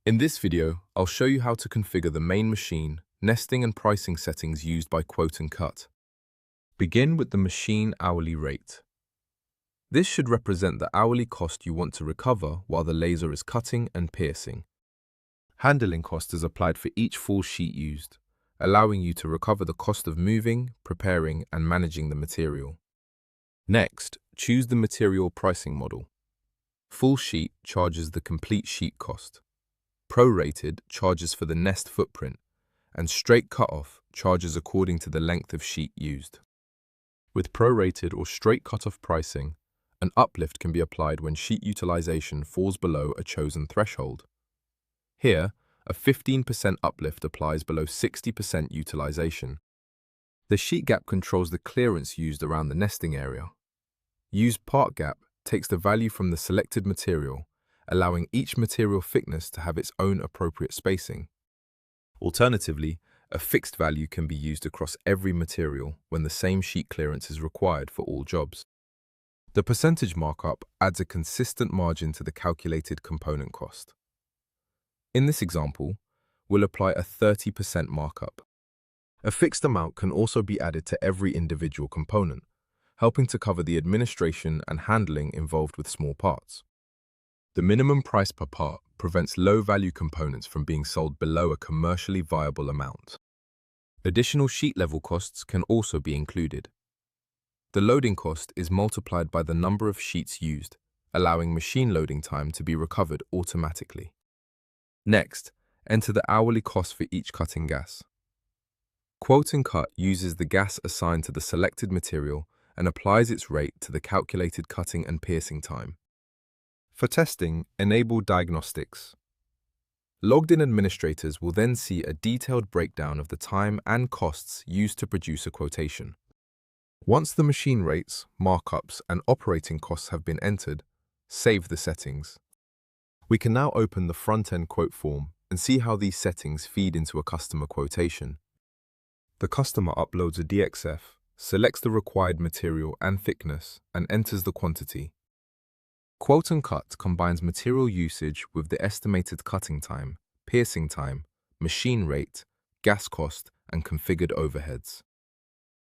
In this video, I'll show you how to configure the main machine, nesting and pricing settings used by Quote and Cut. Begin with the machine hourly rate. This should represent the hourly cost you want to recover while the laser is cutting and piercing. Handling cost is applied for each full sheet used, allowing you to recover the cost of moving, preparing, and managing the material. Next, choose the material pricing model. Full sheet charges the complete sheet cost. Prorated charges for the nest footprint, and straight cutoff charges according to the length of sheet used. With prorated or straight cutoff pricing, an uplift can be applied when sheet utilization falls below a chosen threshold. Here, a 15% uplift applies below 60% utilization. The sheet gap controls the clearance used around the nesting area. Use part gap takes the value from the selected material, allowing each material thickness to have its own appropriate spacing. Alternatively, a fixed value can be used across every material when the same sheet clearance is required for all jobs. The percentage markup adds a consistent margin to the calculated component cost. In this example, we'll apply a 30% markup. A fixed amount can also be added to every individual component, helping to cover the administration and handling involved with small parts. The minimum price per part prevents low-value components from being sold below a commercially viable amount. Additional sheet-level costs can also be included. The loading cost is multiplied by the number of sheets used, allowing machine loading time to be recovered automatically. Next, enter the hourly cost for each cutting gas. Quote and Cut uses the gas assigned to the selected material and applies its rate to the calculated cutting and piercing time. For testing, enable diagnostics. Logged-in administrators will then see a detailed breakdown of the time and costs used to produce a quotation. Once the machine rates, markups, and operating costs have been entered, save the settings. We can now open the front-end quote form and see how these settings feed into a customer quotation. The customer uploads a DXF, selects the required material and thickness, and enters the quantity. Quote and Cut combines material usage with the estimated cutting time, piercing time, machine rate, gas cost, and configured overheads.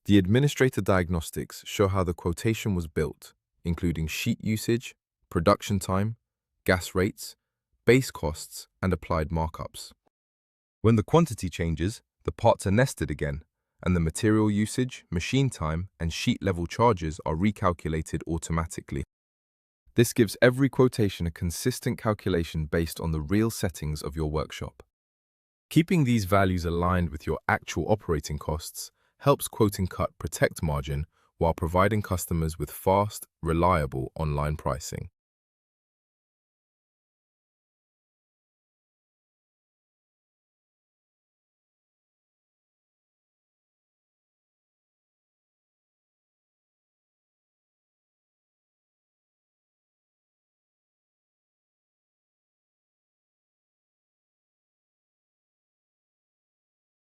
The administrator diagnostics show how the quotation was built, including sheet usage, production time, gas rates, base costs, and applied markups. When the quantity changes, the parts are nested again, and the material usage, machine time, and sheet-level charges are recalculated automatically. This gives every quotation a consistent calculation based on the real settings of your workshop. Keeping these values aligned with your actual operating costs helps Quote and Cut protect margin while providing customers with fast, reliable online pricing.